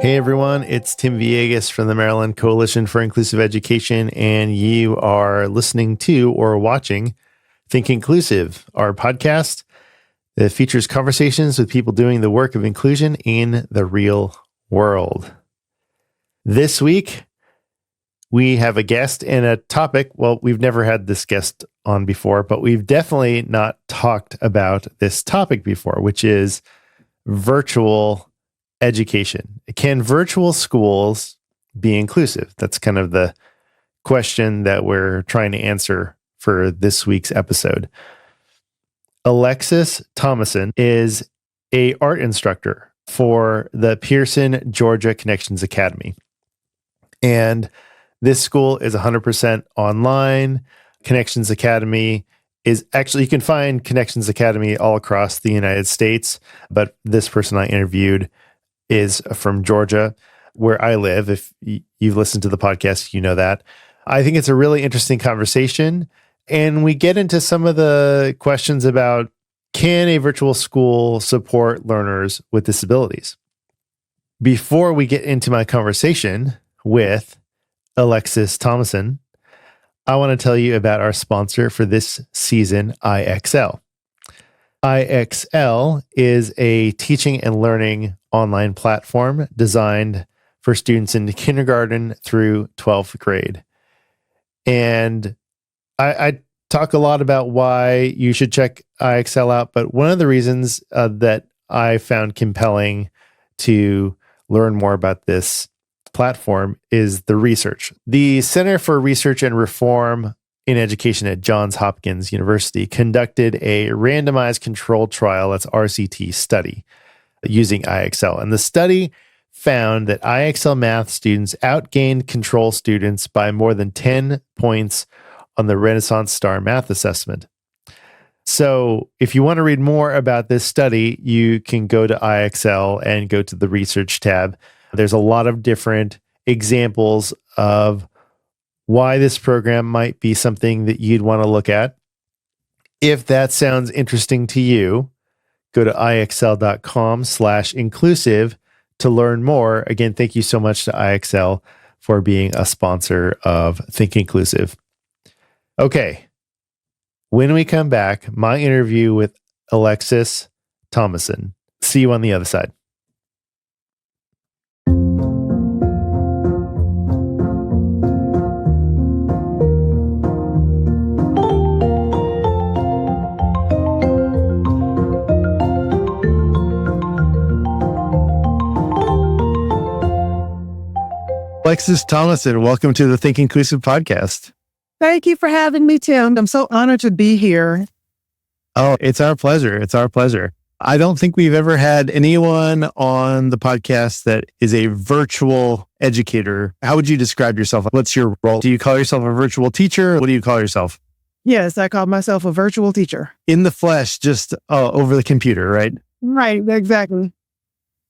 Hey everyone, it's Tim Villegas from the Maryland Coalition for Inclusive Education, and you are listening to or watching Think Inclusive, our podcast that features conversations with people doing the work of inclusion in the real world. This week, we have a guest and a topic. Well, we've never had this guest on before, but we've definitely not talked about this topic before, which is virtual education. Can virtual schools be inclusive? That's kind of the question that we're trying to answer for this week's episode. Alexis Thomason is an art instructor for the Pearson Georgia Connections Academy. And this school is 100% online. Connections Academy is actually, you can find Connections Academy all across the United States, but this person I interviewed is from Georgia, where I live. If you've listened to the podcast, you know that. I think it's a really interesting conversation. And we get into some of the questions about, can a virtual school support learners with disabilities? Before we get into my conversation with Alexis Thomason, I want to tell you about our sponsor for this season, IXL. IXL is a teaching and learning online platform designed for students in kindergarten through 12th grade. And I talk a lot about why you should check IXL out, but one of the reasons that I found compelling to learn more about this platform is the research. The Center for Research and Reform in Education at Johns Hopkins University conducted a randomized controlled trial, that's RCT study, using IXL. And the study found that IXL math students outgained control students by more than 10 points on the Renaissance Star Math Assessment. So if you want to read more about this study, you can go to IXL and go to the research tab. There's a lot of different examples of why this program might be something that you'd want to look at. If that sounds interesting to you, go to ixl.com/inclusive to learn more. Again, thank you so much to IXL for being a sponsor of Think Inclusive. Okay. When we come back, my interview with Alexis Thomason. See you on the other side. Alexis Thomason, welcome to the Think Inclusive podcast. Thank you for having me, Tim. I'm so honored to be here. Oh, it's our pleasure. It's our pleasure. I don't think we've ever had anyone on the podcast that is a virtual educator. How would you describe yourself? What's your role? Do you call yourself a virtual teacher? What do you call yourself? Yes, I call myself a virtual teacher. In the flesh, just over the computer, right? Right, exactly.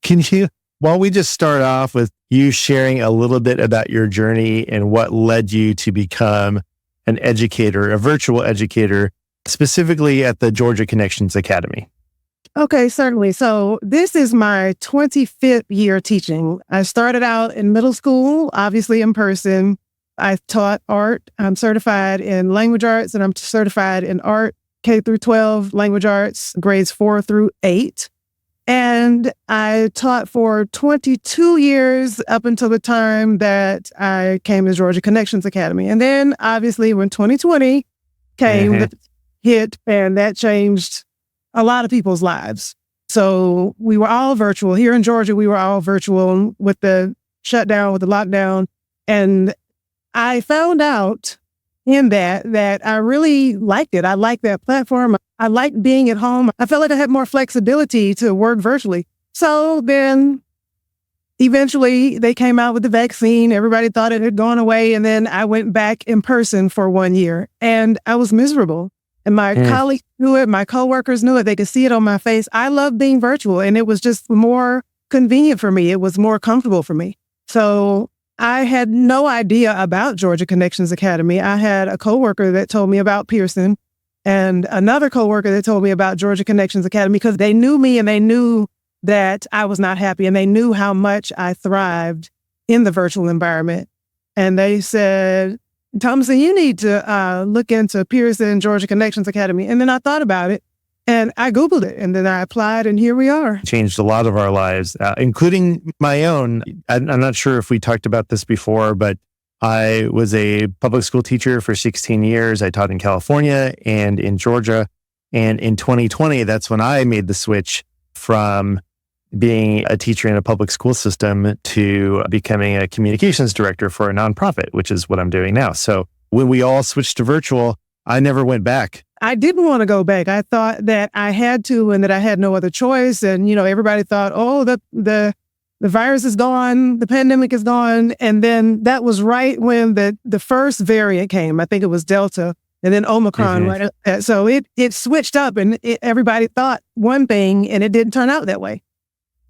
Can you, while we just start off with you sharing a little bit about your journey and what led you to become an educator, a virtual educator, specifically at the Georgia Connections Academy? Okay, certainly. So this is my 25th year teaching. I started out in middle school, obviously in person. I taught art. I'm certified in language arts, and I'm certified in art, K through 12 language arts, grades 4 through 8. And I taught for 22 years up until the time that I came to Georgia Connections Academy. And then obviously when 2020 came, hit, and that changed a lot of people's lives. So we were all virtual. Here in Georgia, we were all virtual with the shutdown, with the lockdown. And I found out in that I really liked it. I liked that platform. I liked being at home. I felt like I had more flexibility to work virtually. So then eventually they came out with the vaccine. Everybody thought it had gone away. And then I went back in person for 1 year and I was miserable. And my colleagues knew it. My coworkers knew it. They could see it on my face. I love being virtual and it was just more convenient for me. It was more comfortable for me. So I had no idea about Georgia Connections Academy. I had a coworker that told me about Pearson and another coworker that told me about Georgia Connections Academy because they knew me and they knew that I was not happy. And they knew how much I thrived in the virtual environment. And they said, Thomason, you need to look into Pearson Georgia Connections Academy. And then I thought about it and I Googled it and then I applied and here we are. Changed a lot of our lives, including my own. I'm not sure if we talked about this before, but I was a public school teacher for 16 years. I taught in California and in Georgia. And in 2020, that's when I made the switch from being a teacher in a public school system to becoming a communications director for a nonprofit, which is what I'm doing now. So when we all switched to virtual, I never went back. I didn't want to go back. I thought that I had to and that I had no other choice. And, everybody thought, oh, the virus is gone, the pandemic is gone. And then that was right when the first variant came. I think it was Delta and then Omicron. Right? So it switched up and everybody thought one thing and it didn't turn out that way.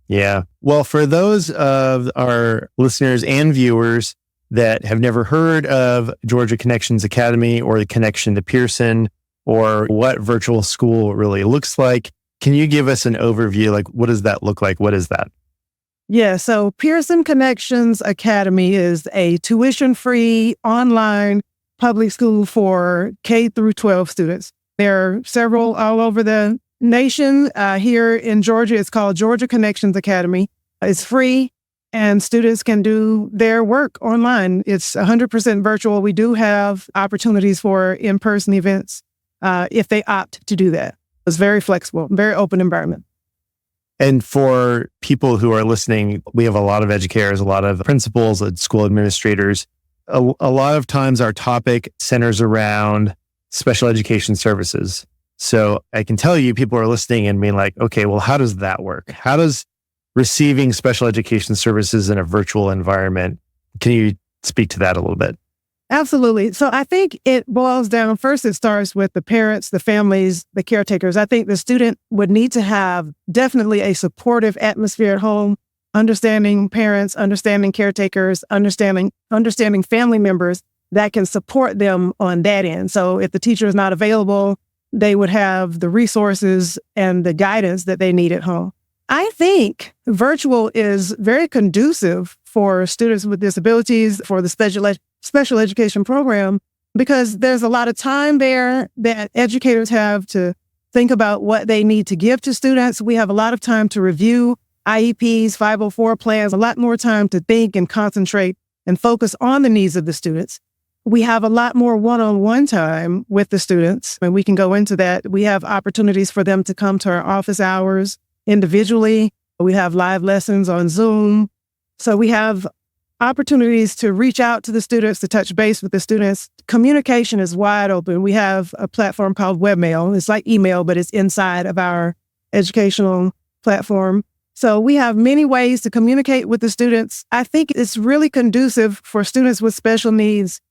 Yeah. Well, for those of our listeners and viewers that have never heard of Georgia Connections Academy or the connection to Pearson or what virtual school really looks like, can you give us an overview? Like, what does that look like? What is that? Yeah. So Pearson Connections Academy is a tuition-free online public school for K through 12 students. There are several all over the nation. Here in Georgia, it's called Georgia Connections Academy. It's free and students can do their work online. It's 100% virtual. We do have opportunities for in-person events if they opt to do that. It's very flexible, very open environment. And for people who are listening, we have a lot of educators, a lot of principals, school administrators. A lot of times our topic centers around special education services. So I can tell you, people are listening and being like, okay, well, how does that work? How does receiving special education services in a virtual environment, can you speak to that a little bit? Absolutely. So I think it boils down, first, it starts with the parents, the families, the caretakers. I think the student would need to have definitely a supportive atmosphere at home, understanding parents, understanding caretakers, understanding family members that can support them on that end. So if the teacher is not available, they would have the resources and the guidance that they need at home. I think virtual is very conducive for students with disabilities, for the special education program, because there's a lot of time there that educators have to think about what they need to give to students. We have a lot of time to review IEPs, 504 plans, a lot more time to think and concentrate and focus on the needs of the students. We have a lot more one-on-one time with the students, and we can go into that. We have opportunities for them to come to our office hours individually. We have live lessons on Zoom. So we have opportunities to reach out to the students, to touch base with the students. Communication is wide open. We have a platform called webmail. It's like email, but it's inside of our educational platform. So we have many ways to communicate with the students. I think it's really conducive for students with special needs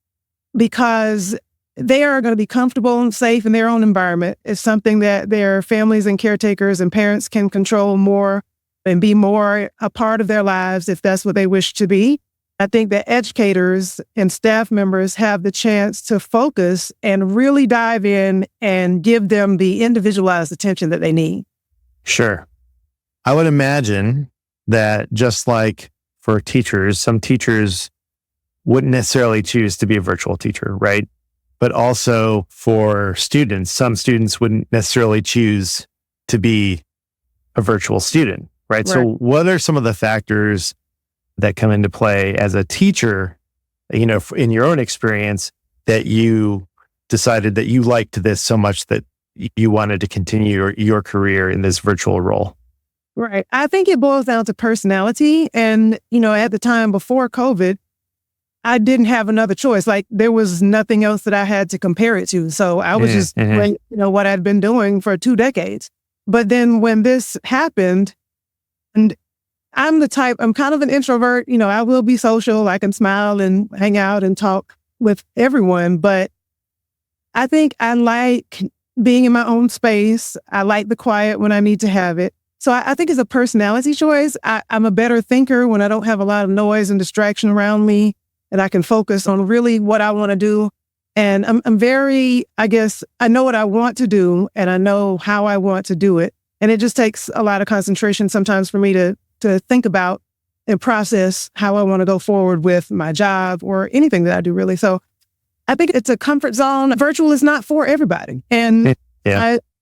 because they are going to be comfortable and safe in their own environment. It's something that their families and caretakers and parents can control more and be more a part of their lives if that's what they wish to be. I think that educators and staff members have the chance to focus and really dive in and give them the individualized attention that they need. Sure. I would imagine that just like for teachers, some teachers wouldn't necessarily choose to be a virtual teacher, right? But also for students, some students wouldn't necessarily choose to be a virtual student, right? So what are some of the factors that come into play as a teacher, in your own experience, that you decided that you liked this so much that you wanted to continue your career in this virtual role? Right. I think it boils down to personality. And, at the time before COVID, I didn't have another choice. Like there was nothing else that I had to compare it to. So I was just doing, what I'd been doing for 2 decades. But then when this happened, and I'm kind of an introvert, I will be social. I can smile and hang out and talk with everyone. But I think I like being in my own space. I like the quiet when I need to have it. So I think it's a personality choice. I'm a better thinker when I don't have a lot of noise and distraction around me, and I can focus on really what I want to do. And I'm very, I know what I want to do, and I know how I want to do it. And it just takes a lot of concentration sometimes for me to think about and process how I want to go forward with my job or anything that I do, really. So I think it's a comfort zone. Virtual is not for everybody. And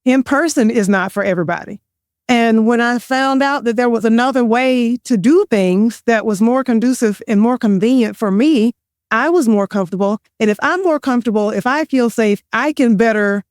in person is not for everybody. And when I found out that there was another way to do things that was more conducive and more convenient for me, I was more comfortable. And if I'm more comfortable, if I feel safe, I can better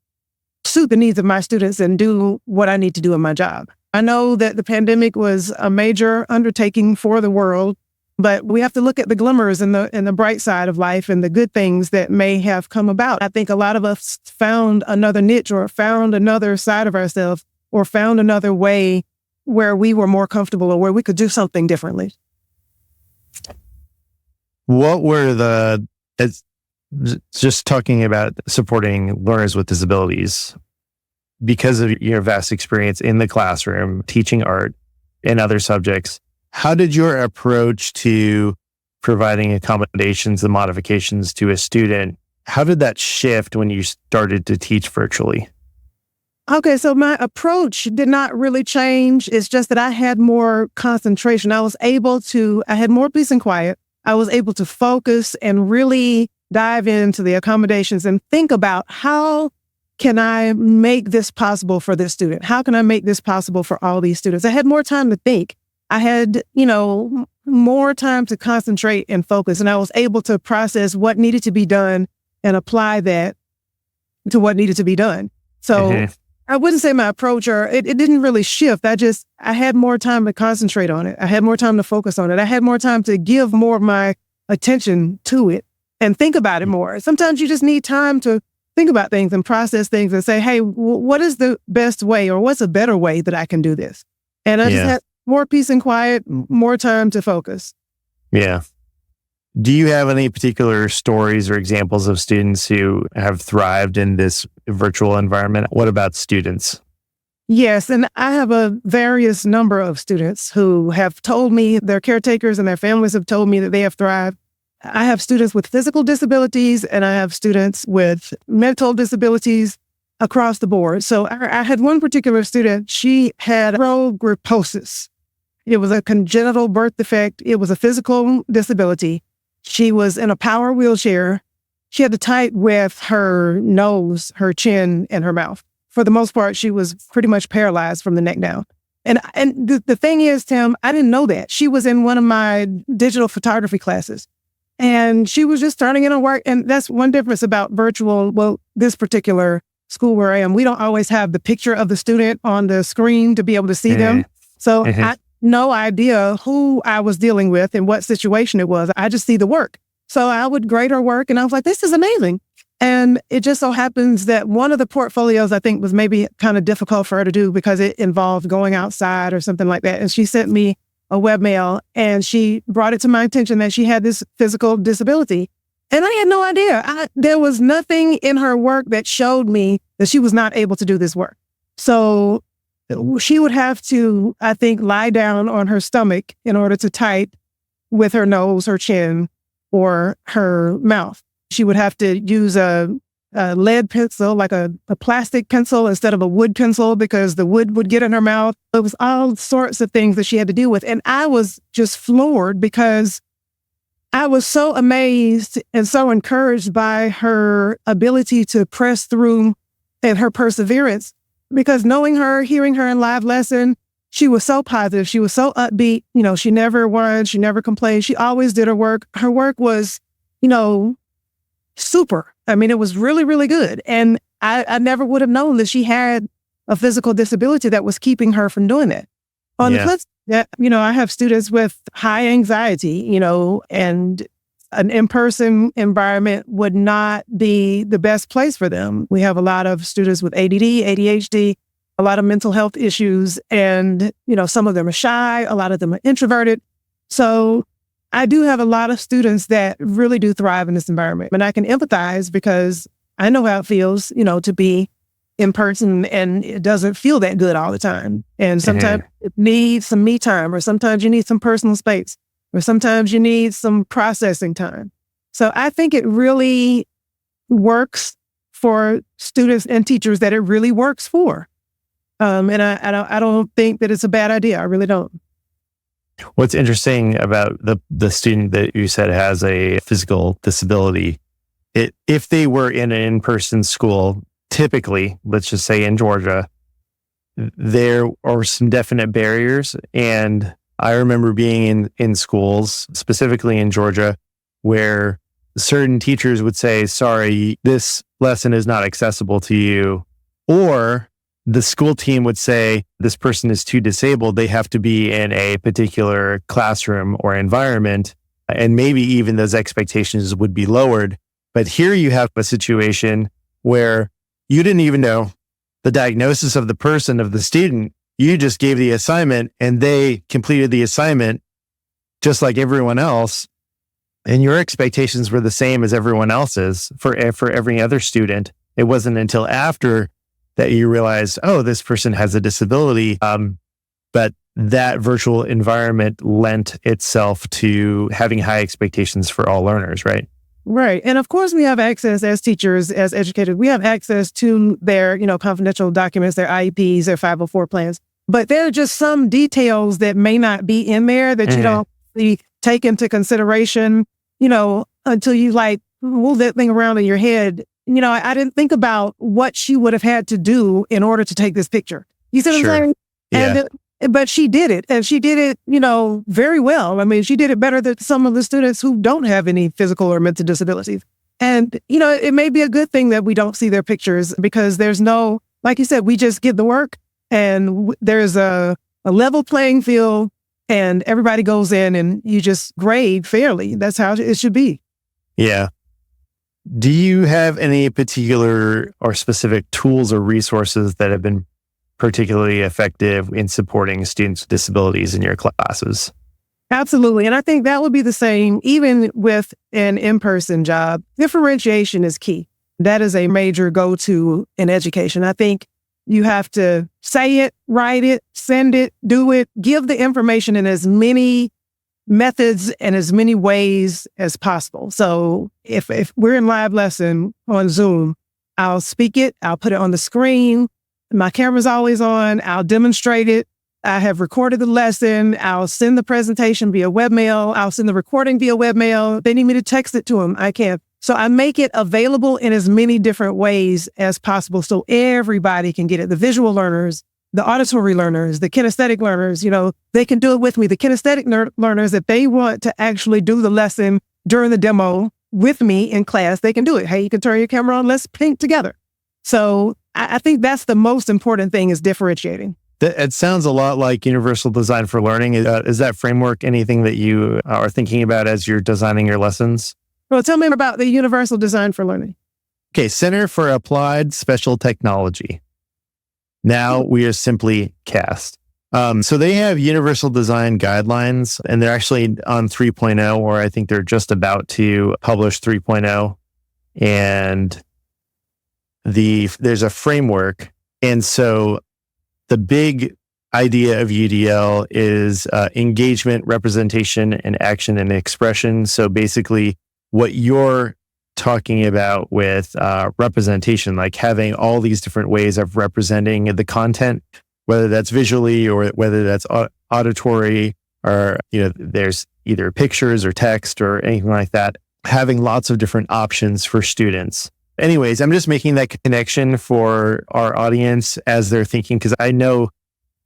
suit the needs of my students and do what I need to do in my job. I know that the pandemic was a major undertaking for the world, but we have to look at the glimmers and the bright side of life and the good things that may have come about. I think a lot of us found another niche or found another side of ourselves or found another way where we were more comfortable or where we could do something differently. What were just talking about supporting learners with disabilities, because of your vast experience in the classroom, teaching art and other subjects, how did your approach to providing accommodations and modifications to a student, how did that shift when you started to teach virtually? Okay, so my approach did not really change. It's just that I had more concentration. I had more peace and quiet. I was able to focus and really dive into the accommodations and think about how can I make this possible for this student? How can I make this possible for all these students? I had more time to think. I had, more time to concentrate and focus, and I was able to process what needed to be done and apply that to what needed to be done. So I wouldn't say my approach it didn't really shift. I had more time to concentrate on it. I had more time to focus on it. I had more time to give more of my attention to it and think about it more. Sometimes you just need time to think about things and process things and say, hey, what is the best way or what's a better way that I can do this? And I just had more peace and quiet, more time to focus. Yeah. Do you have any particular stories or examples of students who have thrived in this virtual environment? What about students? Yes, and I have a various number of students who have told me, their caretakers and their families have told me that they have thrived. I have students with physical disabilities and I have students with mental disabilities across the board. So I had one particular student, she had rogriposis. It was a congenital birth defect. It was a physical disability. She was in a power wheelchair. She had to type with her nose, her chin, and her mouth. For the most part, she was pretty much paralyzed from the neck down. And the thing is, Tim, I didn't know that. She was in one of my digital photography classes. And she was just starting in her work. And that's one difference about virtual. Well, this particular school where I am, we don't always have the picture of the student on the screen to be able to see them. So I had no idea who I was dealing with and what situation it was. I just see the work. So I would grade her work and I was like, this is amazing. And it just so happens that one of the portfolios I think was maybe kind of difficult for her to do because it involved going outside or something like that. And she sent me a webmail and she brought it to my attention that she had this physical disability. And I had no idea. There was nothing in her work that showed me that she was not able to do this work. So she would have to, I think, lie down on her stomach in order to type with her nose, her chin, or her mouth. She would have to use a lead pencil, like a plastic pencil instead of a wood pencil because the wood would get in her mouth. It was all sorts of things that she had to deal with. And I was just floored because I was so amazed and so encouraged by her ability to press through and her perseverance. Because knowing her, hearing her in live lesson, she was so positive. She was so upbeat. She never whined. She never complained. She always did her work. Her work was, super. I mean, it was really, really good. And I never would have known that she had a physical disability that was keeping her from doing that. On the flip side, I have students with high anxiety, and an in-person environment would not be the best place for them. We have a lot of students with ADD, ADHD, a lot of mental health issues, and, some of them are shy, a lot of them are introverted. So I do have a lot of students that really do thrive in this environment. And I can empathize because I know how it feels, to be in person and it doesn't feel that good all the time. And sometimes it needs some me time, or sometimes you need some personal space, or sometimes you need some processing time. So I think it really works for students and teachers that it really works for. And I don't think that it's a bad idea. I really don't. What's interesting about the student that you said has a physical disability, if they were in an in-person school, typically, let's just say in Georgia, there are some definite barriers. And I remember being in schools, specifically in Georgia, where certain teachers would say, sorry, this lesson is not accessible to you. Or the school team would say, this person is too disabled. They have to be in a particular classroom or environment. And maybe even those expectations would be lowered. But here you have a situation where you didn't even know the diagnosis of the person, of the student. You just gave the assignment and they completed the assignment just like everyone else. And your expectations were the same as everyone else's for every other student. It wasn't until after that you realized, oh, this person has a disability. But that virtual environment lent itself to having high expectations for all learners, right? Right. And of course, we have access as teachers, as educators, we have access to their, confidential documents, their IEPs, their 504 plans. But there are just some details that may not be in there that you don't really take into consideration, until you move that thing around in your head. I didn't think about what she would have had to do in order to take this picture. You see what I'm saying? Yeah. But she did it, and she did it, very well. I mean, she did it better than some of the students who don't have any physical or mental disabilities. And, it may be a good thing that we don't see their pictures because there's no, like you said, we just get the work and there's a level playing field and everybody goes in and you just grade fairly. That's how it should be. Yeah. Do you have any particular or specific tools or resources that have been particularly effective in supporting students with disabilities in your classes? Absolutely. And I think that would be the same even with an in-person job. Differentiation is key. That is a major go-to in education. I think you have to say it, write it, send it, do it, give the information in as many methods and as many ways as possible. So if we're in live lesson on Zoom, I'll speak it, I'll put it on the screen. My camera's always on. I'll demonstrate it. I have recorded the lesson. I'll send the presentation via webmail. I'll send the recording via webmail. They need me to text it to them. I can. So I make it available in as many different ways as possible so everybody can get it. The visual learners, the auditory learners, the kinesthetic learners, they can do it with me. The kinesthetic learners, if they want to actually do the lesson during the demo with me in class, they can do it. Hey, you can turn your camera on. Let's paint together. So I think that's the most important thing is differentiating. It sounds a lot like universal design for learning. Is that framework anything that you are thinking about as you're designing your lessons? Well, tell me about the universal design for learning. Okay, Center for Applied Special Technology. Now we are simply CAST. So they have universal design guidelines, and they're actually on 3.0, or I think they're just about to publish 3.0. And there's a framework. And so the big idea of UDL is engagement, representation, and action and expression. So basically what you're talking about with representation, like having all these different ways of representing the content, whether that's visually or whether that's auditory, or there's either pictures or text or anything like that, having lots of different options for students. Anyways, I'm just making that connection for our audience as they're thinking, because I know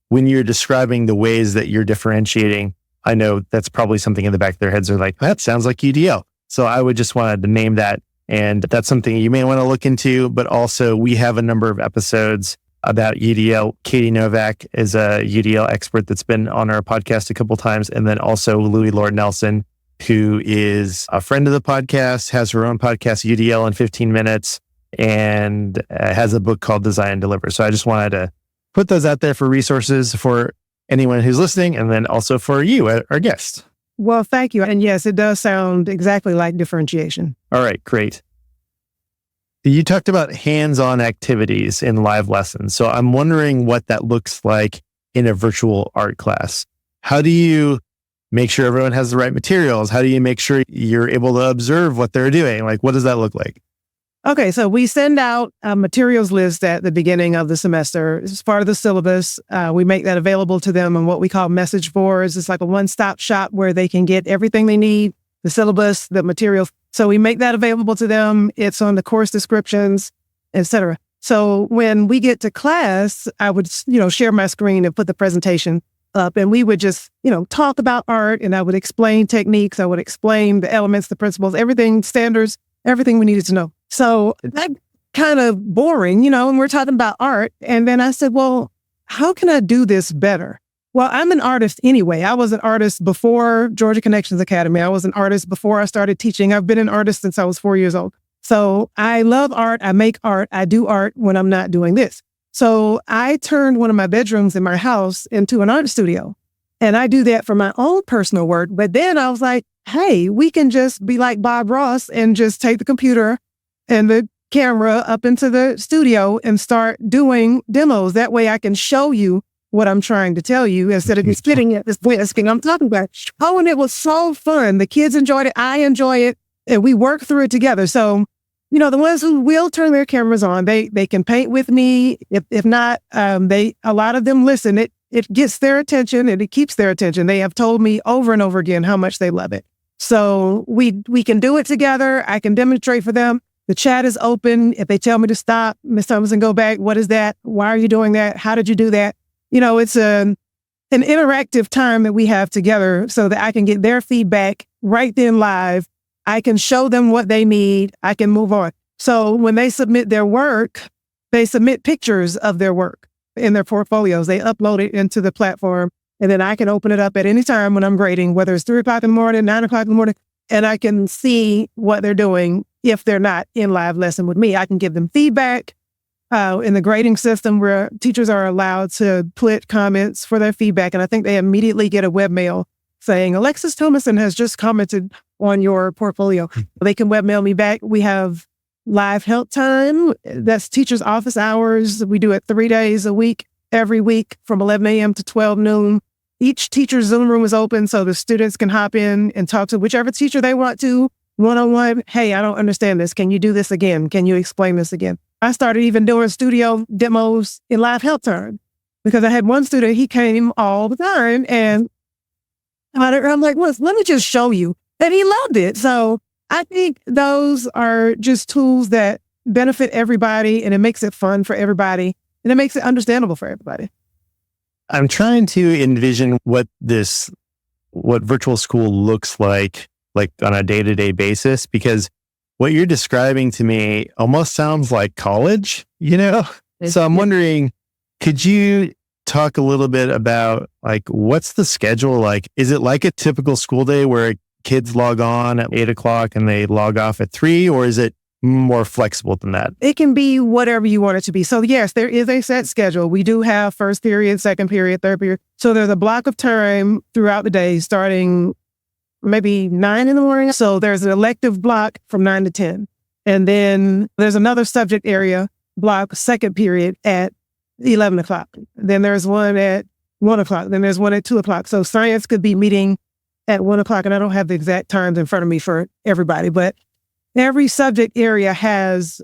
when you're describing the ways that you're differentiating, I know that's probably something in the back of their heads are like, that sounds like UDL. So I would just wanted to name that. And that's something you may want to look into. But also, we have a number of episodes about UDL. Katie Novak is a UDL expert that's been on our podcast a couple of times. And then also Louie Lord Nelson, who is a friend of the podcast, has her own podcast, UDL in 15 Minutes, and has a book called Design and Deliver. So I just wanted to put those out there for resources for anyone who's listening, and then also for you, our guest. Well, thank you. And yes, it does sound exactly like differentiation. All right, great. You talked about hands-on activities in live lessons. So I'm wondering what that looks like in a virtual art class. How do you make sure everyone has the right materials? How do you make sure you're able to observe what they're doing? Like, what does that look like? Okay, so we send out a materials list at the beginning of the semester. It's part of the syllabus. We make that available to them on what we call message boards. It's like a one-stop shop where they can get everything they need, the syllabus, the materials. So we make that available to them. It's on the course descriptions, etc. So when we get to class, I would, share my screen and put the presentation up, and we would just, talk about art, and I would explain techniques. I would explain the elements, the principles, everything, standards, everything we needed to know. So that kind of boring, and we're talking about art. And then I said, well, how can I do this better? Well, I'm an artist anyway. I was an artist before Georgia Connections Academy. I was an artist before I started teaching. I've been an artist since I was 4 years old. So I love art. I make art. I do art when I'm not doing this. So I turned one of my bedrooms in my house into an art studio. And I do that for my own personal work. But then I was like, hey, we can just be like Bob Ross and just take the computer and the camera up into the studio and start doing demos. That way I can show you what I'm trying to tell you instead of sitting at this desk and I'm talking about it. Oh, and it was so fun. The kids enjoyed it. I enjoy it. And we work through it together. So, the ones who will turn their cameras on, they can paint with me. If not, a lot of them listen. It gets their attention and it keeps their attention. They have told me over and over again how much they love it. So we can do it together. I can demonstrate for them. The chat is open. If they tell me to stop, Ms. Thomason, go back. What is that? Why are you doing that? How did you do that? It's an interactive time that we have together so that I can get their feedback right then live. I can show them what they need. I can move on. So when they submit their work, they submit pictures of their work in their portfolios. They upload it into the platform, and then I can open it up at any time when I'm grading, whether it's 3 o'clock in the morning, 9 o'clock in the morning, and I can see what they're doing. If they're not in live lesson with me, I can give them feedback. In the grading system where teachers are allowed to put comments for their feedback, and I think they immediately get a webmail saying, Alexis Thomason has just commented on your portfolio. They can webmail me back. We have live help time. That's teachers' office hours. We do it 3 days a week, every week from 11 a.m. to 12 noon. Each teacher's Zoom room is open so the students can hop in and talk to whichever teacher they want to, one-on-one. Hey, I don't understand this. Can you do this again? Can you explain this again? I started even doing studio demos in live help time because I had one student, he came all the time, and I'm like, well, let me just show you. And he loved it. So I think those are just tools that benefit everybody, and it makes it fun for everybody, and it makes it understandable for everybody. I'm trying to envision what virtual school looks like on a day-to-day basis, because what you're describing to me almost sounds like college, So I'm wondering, could you talk a little bit about what's the schedule like? Is it like a typical school day where kids log on at 8 o'clock and they log off at 3, or is it more flexible than that? It can be whatever you want it to be. So yes, there is a set schedule. We do have first period, second period, third period. So there's a block of time throughout the day starting maybe 9 in the morning. So there's an elective block from 9 to 10. And then there's another subject area block, second period at 11 o'clock. Then there's one at 1 o'clock. Then there's one at 2 o'clock. So science could be meeting at 1 o'clock. And I don't have the exact times in front of me for everybody, but every subject area has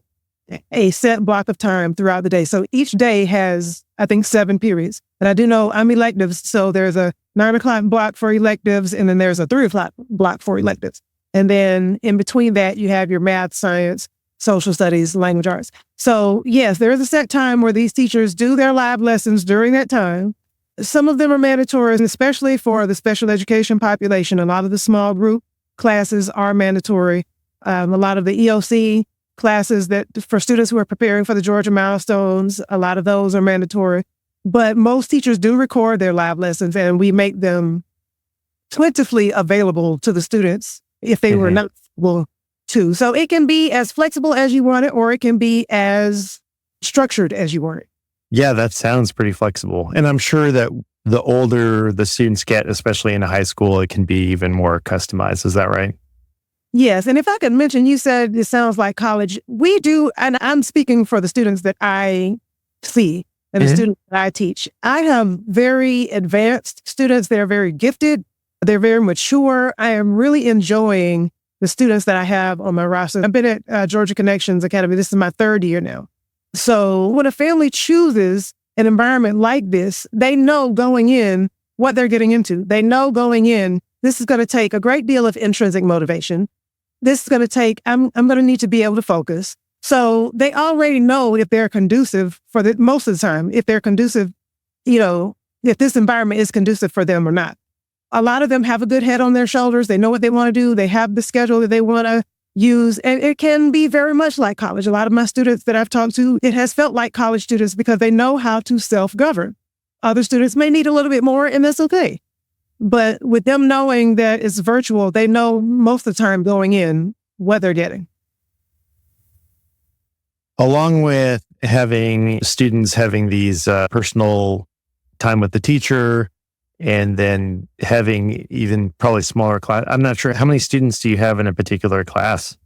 a set block of time throughout the day. So each day has, I think, 7 periods. And I do know I'm electives. So there's a 9 o'clock block for electives, and then there's a 3 o'clock block for electives. And then in between that, you have your math, science, social studies, language arts. So yes, there is a set time where these teachers do their live lessons during that time. Some of them are mandatory, and especially for the special education population. A lot of the small group classes are mandatory. A lot of the EOC classes that for students who are preparing for the Georgia milestones, a lot of those are mandatory. But most teachers do record their live lessons, and we make them plentifully available to the students if they were not able to. So it can be as flexible as you want it, or it can be as structured as you want it. Yeah, that sounds pretty flexible. And I'm sure that the older the students get, especially in high school, it can be even more customized. Is that right? Yes. And if I could mention, you said it sounds like college. We do, and I'm speaking for the students that I see and the students that I teach. I have very advanced students. They're very gifted. They're very mature. I am really enjoying the students that I have on my roster. I've been at Georgia Connections Academy. This is my third year now. So when a family chooses an environment like this, they know going in what they're getting into. They know going in, this is going to take a great deal of intrinsic motivation. This is going to take, I'm going to need to be able to focus. So they already know if they're conducive for most of the time, if they're conducive, if this environment is conducive for them or not. A lot of them have a good head on their shoulders. They know what they want to do. They have the schedule that they want to use. And it can be very much like college. A lot of my students that I've talked to, it has felt like college students because they know how to self-govern. Other students may need a little bit more, and that's okay. But with them knowing that it's virtual, they know most of the time going in what they're getting. Along with having students having these personal time with the teacher, and then having even probably smaller class. I'm not sure. How many students do you have in a particular class?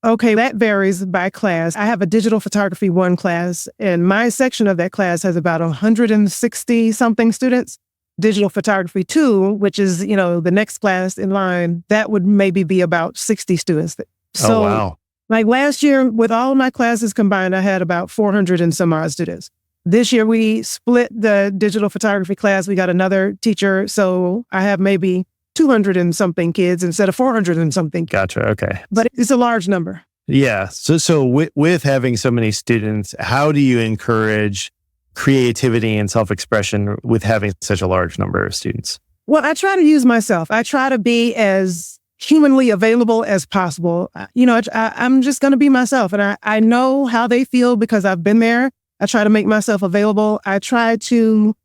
Okay, that varies by class. I have a digital photography 1 class, and my section of that class has about 160 something students. Digital photography 2, which is, the next class in line, that would maybe be about 60 students. So, oh, wow. Like last year, with all of my classes combined, I had about 400 and some odd students. This year, we split the digital photography class. We got another teacher. So I have maybe 200 and something kids instead of 400 and something. Gotcha. Okay. But it's a large number. Yeah. So with having so many students, how do you encourage creativity and self-expression with having such a large number of students? Well, I try to use myself. I try to be as humanly available as possible. I'm just going to be myself. And I know how they feel because I've been there. I try to make myself available. I try to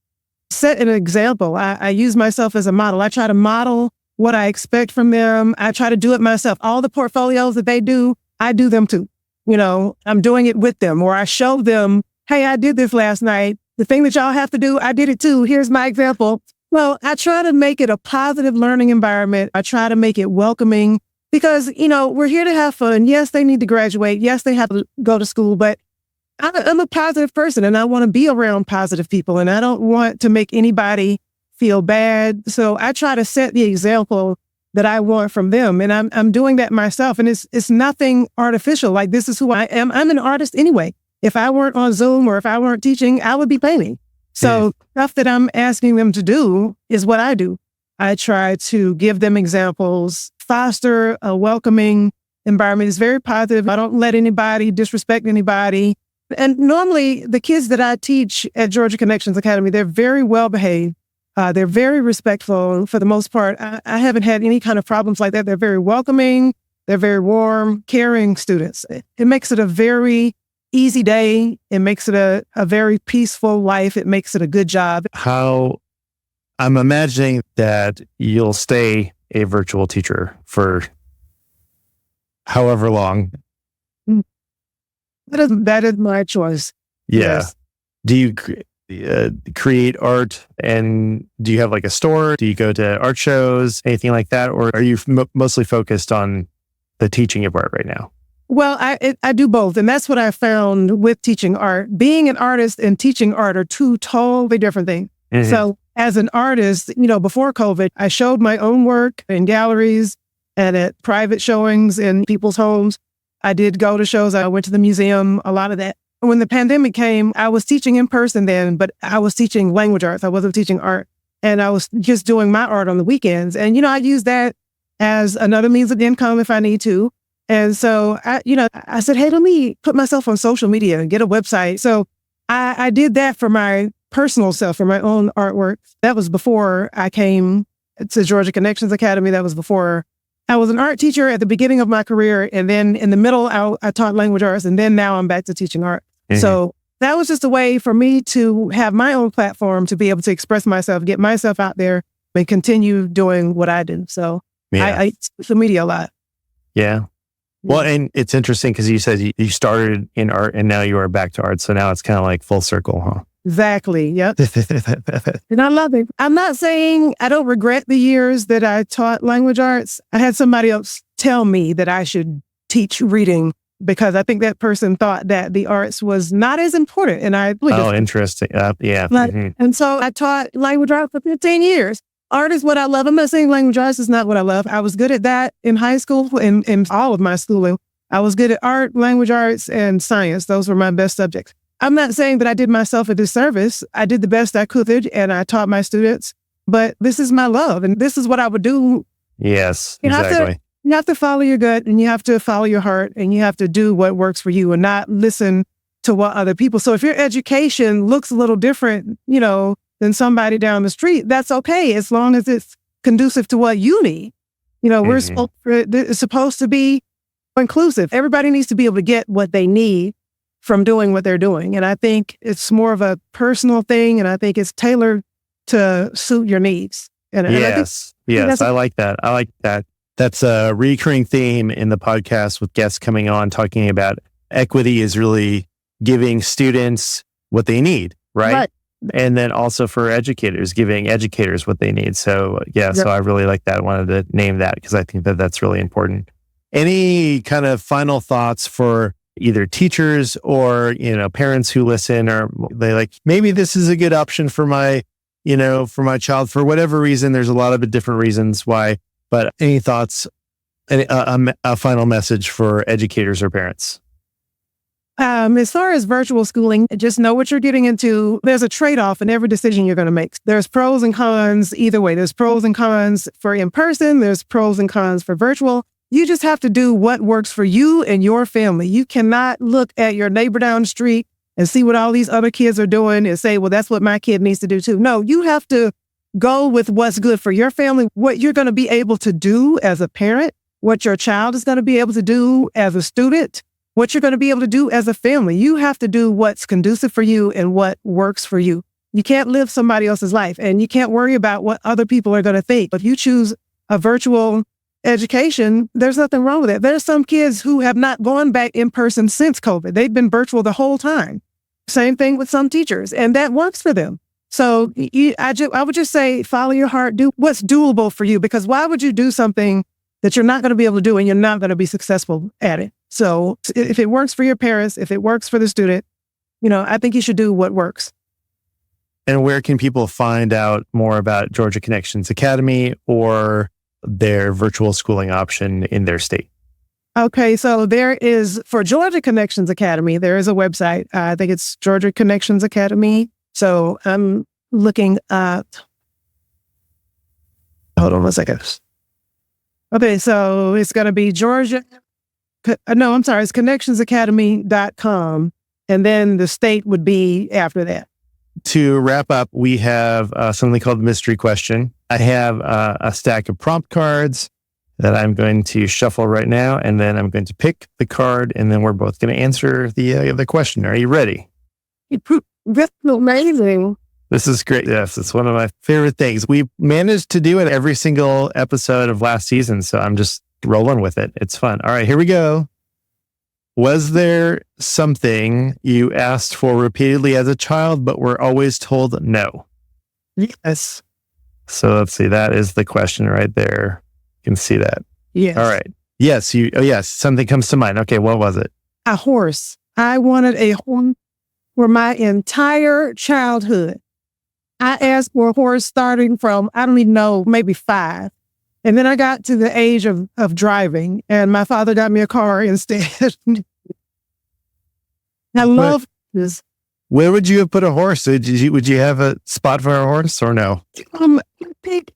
set an example. I use myself as a model. I try to model what I expect from them. I try to do it myself. All the portfolios that they do, I do them too. I'm doing it with them, or I show them, hey, I did this last night. The thing that y'all have to do, I did it too. Here's my example. Well, I try to make it a positive learning environment. I try to make it welcoming because, we're here to have fun. Yes, they need to graduate. Yes, they have to go to school, but I'm a positive person and I want to be around positive people and I don't want to make anybody feel bad. So I try to set the example that I want from them. And I'm doing that myself. And it's nothing artificial. Like, this is who I am. I'm an artist anyway. If I weren't on Zoom or if I weren't teaching, I would be painting. So stuff that I'm asking them to do is what I do. I try to give them examples, foster a welcoming environment. It's very positive. I don't let anybody disrespect anybody. And normally the kids that I teach at Georgia Connections Academy, they're very well behaved. They're very respectful for the most part. I haven't had any kind of problems like that. They're very welcoming. They're very warm, caring students. It makes it a very easy day. It makes it a very peaceful life. It makes it a good job. How I'm imagining that you'll stay a virtual teacher for however long. That is my choice. Yeah. Yes. Do you create art, and do you have like a store? Do you go to art shows, anything like that? Or are you mostly focused on the teaching part right now? Well, I do both. And that's what I found with teaching art. Being an artist and teaching art are two totally different things. Mm-hmm. So as an artist, before COVID, I showed my own work in galleries and at private showings in people's homes. I did go to shows. I went to the museum, a lot of that. When the pandemic came, I was teaching in person then, but I was teaching language arts. I wasn't teaching art. And I was just doing my art on the weekends. And, I use that as another means of income if I need to. And so, I said, hey, let me put myself on social media and get a website. So I did that for my personal self, for my own artwork. That was before I came to Georgia Connections Academy. That was before I was an art teacher at the beginning of my career. And then in the middle, I taught language arts. And then now I'm back to teaching art. Mm-hmm. So that was just a way for me to have my own platform to be able to express myself, get myself out there, and continue doing what I do. So I use social media a lot. Yeah. Well, and it's interesting because you said you started in art and now you are back to art. So now it's kind of like full circle, huh? Exactly. Yep. And I love it. I'm not saying I don't regret the years that I taught language arts. I had somebody else tell me that I should teach reading because I think that person thought that the arts was not as important. And I interesting. Yeah. And so I taught language arts for 15 years. Art is what I love. I'm not saying language arts is not what I love. I was good at that in high school and in all of my schooling. I was good at art, language arts, and science. Those were my best subjects. I'm not saying that I did myself a disservice. I did the best I could and I taught my students, but this is my love and this is what I would do. Yes, You exactly. you have to follow your gut and you have to follow your heart and you have to do what works for you and not listen to what other people. So if your education looks a little different, than somebody down the street, that's okay as long as it's conducive to what you need. It's supposed to be inclusive. Everybody needs to be able to get what they need from doing what they're doing. And I think it's more of a personal thing. And I think it's tailored to suit your needs. Yes, I like that. That's a recurring theme in the podcast with guests coming on talking about equity is really giving students what they need, right? And then also for educators, giving educators what they need. So so I really like that. I wanted to name that because I think that that's really important. Any kind of final thoughts for either teachers or, parents who listen, or they like, maybe this is a good option for my child for whatever reason. There's a lot of different reasons why, but any thoughts, a final message for educators or parents? As far as virtual schooling, just know what you're getting into. There's a trade-off in every decision you're going to make. There's pros and cons either way. There's pros and cons for in-person. There's pros and cons for virtual. You just have to do what works for you and your family. You cannot look at your neighbor down the street and see what all these other kids are doing and say, well, that's what my kid needs to do too. No, you have to go with what's good for your family, what you're going to be able to do as a parent, what your child is going to be able to do as a student, what you're going to be able to do as a family. You have to do what's conducive for you and what works for you. You can't live somebody else's life and you can't worry about what other people are going to think. If you choose a virtual education, there's nothing wrong with it. There's some kids who have not gone back in person since COVID. They've been virtual the whole time. Same thing with some teachers, and that works for them. So I would just say, follow your heart, do what's doable for you, because why would you do something that you're not going to be able to do and you're not going to be successful at it? So if it works for your parents, if it works for the student, I think you should do what works. And where can people find out more about Georgia Connections Academy or their virtual schooling option in their state? Okay, so there is, for Georgia Connections Academy, there is a website. I think it's Georgia Connections Academy. So I'm looking at, hold on one second. Okay, so it's going to be it's connectionsacademy.com. And then the state would be after that. To wrap up, we have something called Mystery Question. I have a stack of prompt cards that I'm going to shuffle right now, and then I'm going to pick the card, and then we're both going to answer the question. Are you ready? That's amazing. This is great. Yes, it's one of my favorite things. We managed to do it every single episode of last season, so I'm just rolling with it. It's fun. All right, here we go. Was there something you asked for repeatedly as a child, but were always told no? Yes. So let's see. That is the question right there. You can see that. Yes. All right. Yes. Yes. Something comes to mind. Okay. What was it? A horse. I wanted a horse for my entire childhood. I asked for a horse starting from, I don't even know, maybe 5. And then I got to the age of driving, and my father got me a car instead. I love this. Where would you have put a horse? Would you have a spot for a horse or no?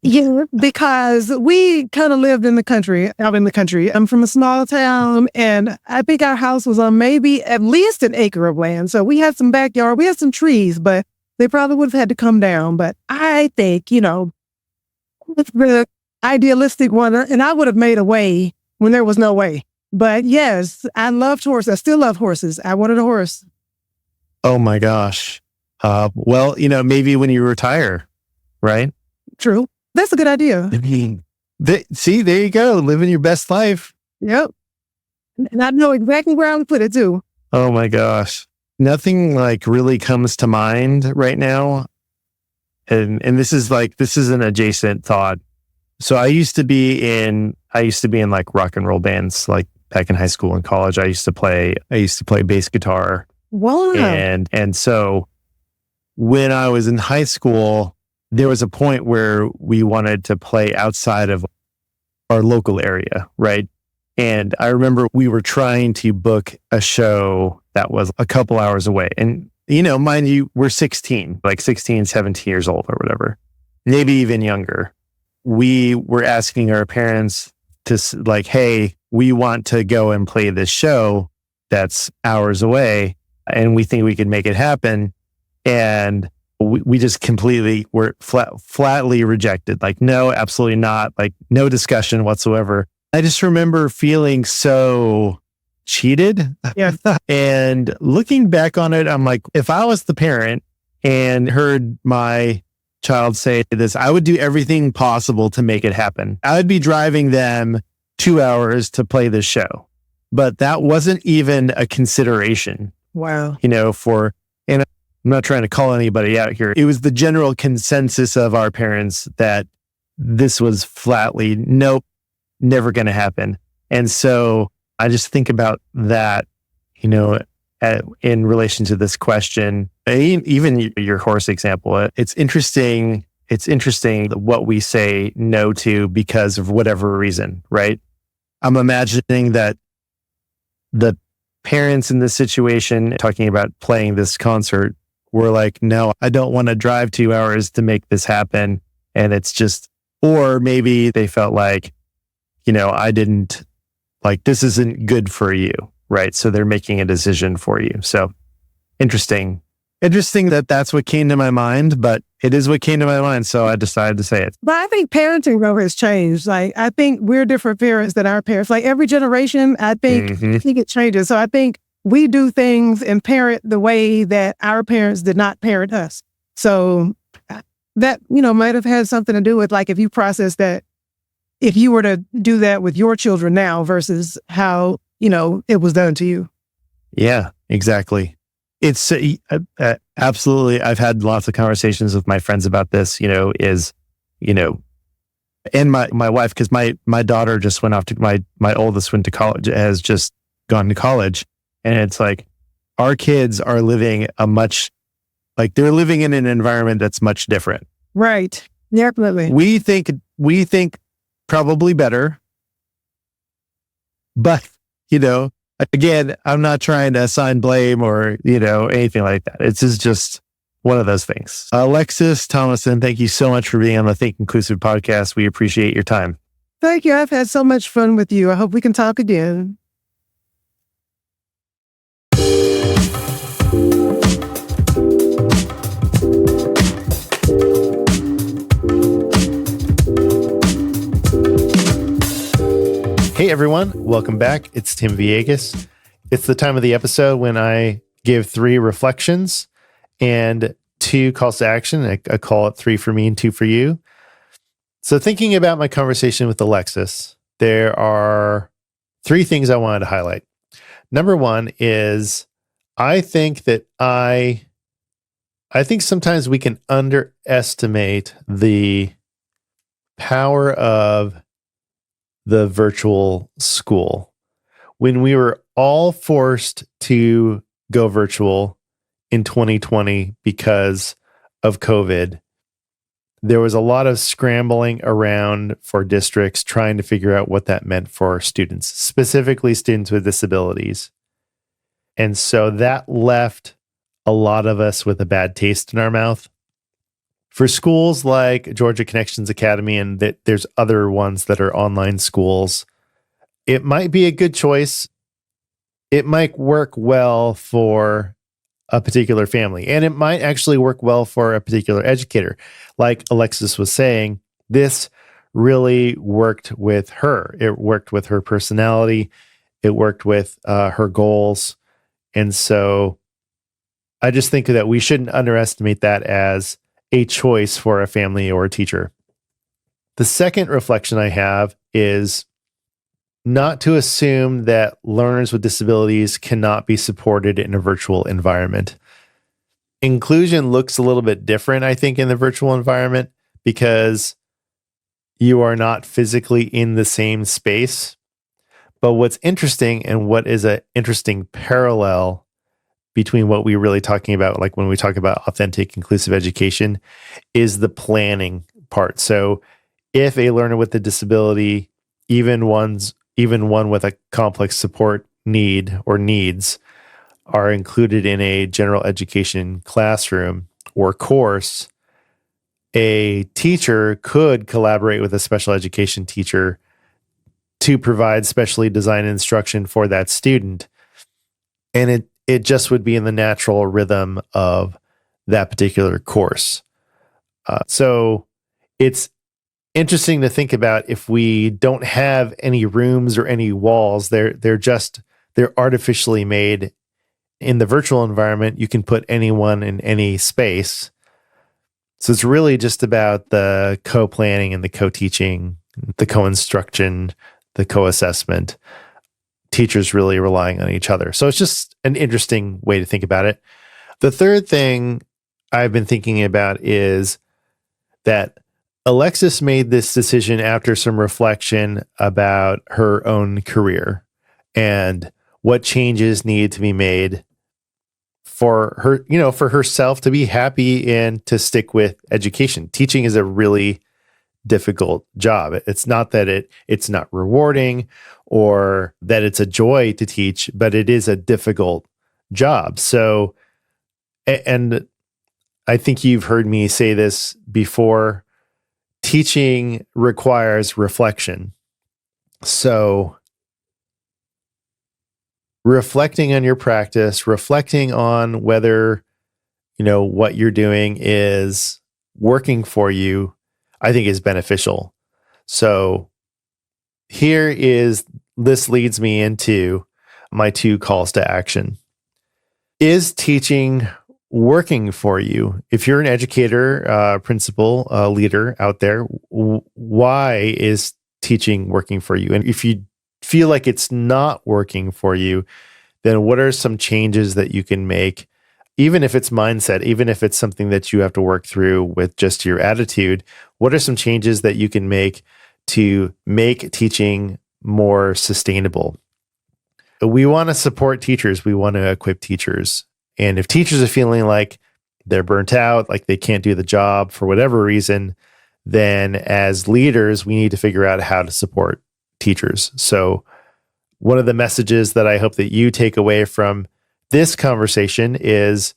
Yeah, because we kind of lived in the country, out in the country. I'm from a small town, and I think our house was on maybe at least an acre of land. So we had some backyard, we had some trees, but they probably would have had to come down. But I think, the idealistic one, and I would have made a way when there was no way. But yes, I loved horses. I still love horses. I wanted a horse. Oh my gosh. Well, maybe when you retire, right? True. That's a good idea. I mean, see, there you go. Living your best life. Yep. And I know exactly where I would put it too. Oh my gosh. Nothing really comes to mind right now. And this is an adjacent thought. So I used to be in like rock and roll bands, like back in high school and college. I used to play bass guitar. Wow. And so when I was in high school, there was a point where we wanted to play outside of our local area, right? And I remember we were trying to book a show that was a couple hours away. And, mind you, we're 16, like 16, 17 years old or whatever, maybe even younger. We were asking our parents to like, hey, we want to go and play this show that's hours away and we think we could make it happen. And we just completely were flatly rejected. Like, no, absolutely not. Like, no discussion whatsoever. I just remember feeling so cheated. Yeah. And looking back on it, I'm like, if I was the parent and heard my child say this, I would do everything possible to make it happen. I would be driving them 2 hours to play this show. But that wasn't even a consideration. Wow. And I'm not trying to call anybody out here. It was the general consensus of our parents that this was flatly, nope, never going to happen. And so I just think about that, in relation to this question, even your horse example. It's interesting. It's interesting what we say no to because of whatever reason, right? I'm imagining that the parents in this situation talking about playing this concert were like, no, I don't want to drive 2 hours to make this happen. And it's just, or maybe they felt like, I didn't, like, this isn't good for you, right? So they're making a decision for you. So interesting that that's what came to my mind, but it is what came to my mind. So I decided to say it. But I think parenting though has changed. Like, I think we're different parents than our parents. Like every generation, I think it changes. So I think we do things and parent the way that our parents did not parent us. So that, might have had something to do with like, if you process that, if you were to do that with your children now versus how, it was done to you. Yeah, exactly. It's absolutely. I've had lots of conversations with my friends about this, and my wife, because my daughter just went off to my oldest went to college, has just gone to college. And it's like, our kids are living they're living in an environment that's much different. Right. Definitely. We think probably better, but, again, I'm not trying to assign blame or, anything like that. It's just one of those things. Alexis Thomason, thank you so much for being on the Think Inclusive podcast. We appreciate your time. Thank you. I've had so much fun with you. I hope we can talk again. Hey everyone, welcome back. It's Tim Villegas. It's the time of the episode when I give 3 reflections and 2 calls to action. I call it 3 for me and 2 for you. So thinking about my conversation with Alexis, there are 3 things I wanted to highlight. Number 1 is I think sometimes we can underestimate the power of the virtual school. When we were all forced to go virtual in 2020 because of COVID, there was a lot of scrambling around for districts trying to figure out what that meant for students, specifically students with disabilities. And so that left a lot of us with a bad taste in our mouth. For schools like Georgia Connections Academy, and there's other ones that are online schools, it might be a good choice. It might work well for a particular family, and it might actually work well for a particular educator. Like Alexis was saying, this really worked with her. It worked with her personality. It worked with her goals. And so I just think that we shouldn't underestimate that as a choice for a family or a teacher. The second reflection I have is not to assume that learners with disabilities cannot be supported in a virtual environment. Inclusion looks a little bit different, I think, in the virtual environment because you are not physically in the same space. But what's interesting and what is an interesting parallel between what we're really talking about, like when we talk about authentic, inclusive education, is the planning part. So if a learner with a disability, even one with a complex support need or needs, are included in a general education classroom or course, a teacher could collaborate with a special education teacher to provide specially designed instruction for that student. And it just would be in the natural rhythm of that particular course. So it's interesting to think about if we don't have any rooms or any walls, they're artificially made. In the virtual environment, you can put anyone in any space. So it's really just about the co-planning and the co-teaching, the co-instruction, the co-assessment, teachers really relying on each other. So it's just an interesting way to think about it. The third thing I've been thinking about is that Alexis made this decision after some reflection about her own career and what changes need to be made for her, for herself to be happy and to stick with education. Teaching is a really difficult job. It's not that it's not rewarding or that it's a joy to teach, but it is a difficult job. So, and I think you've heard me say this before, teaching requires reflection. So reflecting on your practice, reflecting on whether, what you're doing is working for you, I think is beneficial. So this leads me into my 2 calls to action. Is teaching working for you? If you're an educator, principal, leader out there, why is teaching working for you? And if you feel like it's not working for you, then what are some changes that you can make? Even if it's mindset, even if it's something that you have to work through with just your attitude, what are some changes that you can make to make teaching more sustainable? We want to support teachers. We want to equip teachers. And if teachers are feeling like they're burnt out, like they can't do the job for whatever reason, then as leaders, we need to figure out how to support teachers. So one of the messages that I hope that you take away from this conversation is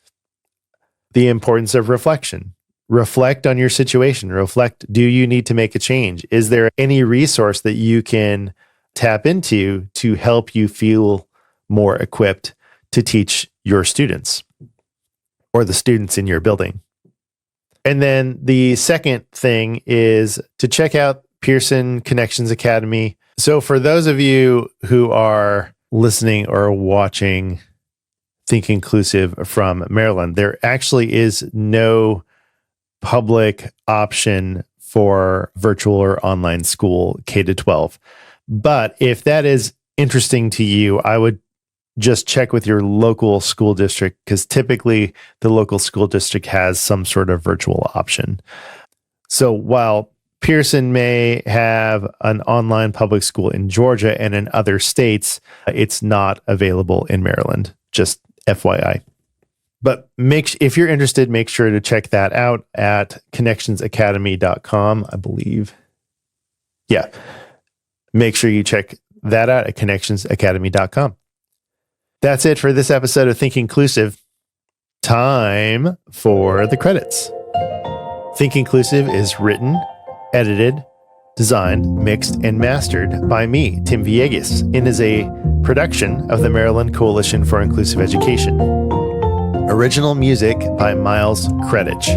the importance of reflection. Reflect on your situation. Reflect, do you need to make a change? Is there any resource that you can tap into to help you feel more equipped to teach your students or the students in your building? And then the second thing is to check out Pearson Connections Academy. So for those of you who are listening or watching Think Inclusive from Maryland, there actually is no public option for virtual or online school K-12. But if that is interesting to you, I would just check with your local school district, because typically the local school district has some sort of virtual option. So while Pearson may have an online public school in Georgia and in other states, it's not available in Maryland, just FYI. But if you're interested, make sure to check that out at connectionsacademy.com, I believe. Yeah. Make sure you check that out at connectionsacademy.com. That's it for this episode of Think Inclusive. Time for the credits. Think Inclusive is written, edited, designed, mixed, and mastered by me, Tim Villegas, and is a production of the Maryland Coalition for Inclusive Education. Original music by Miles Creditch.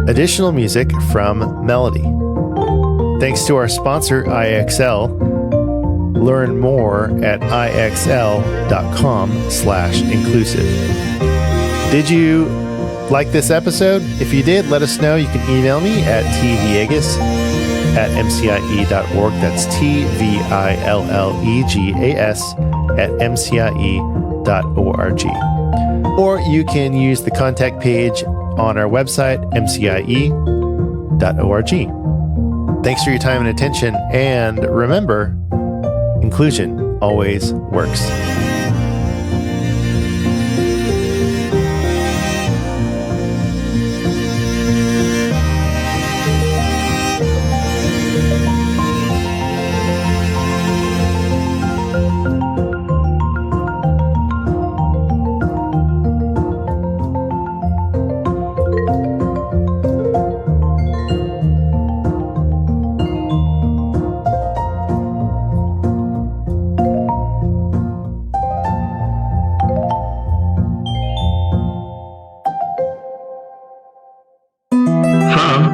Additional music from Melody. Thanks to our sponsor, IXL. Learn more at ixl.com/inclusive. Did you like this episode? If you did, let us know. You can email me at tvillegas@mcie.org. That's tvillegas@mcie.org. Or you can use the contact page on our website, mcie.org. Thanks for your time and attention. And remember, inclusion always works.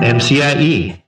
MCIE,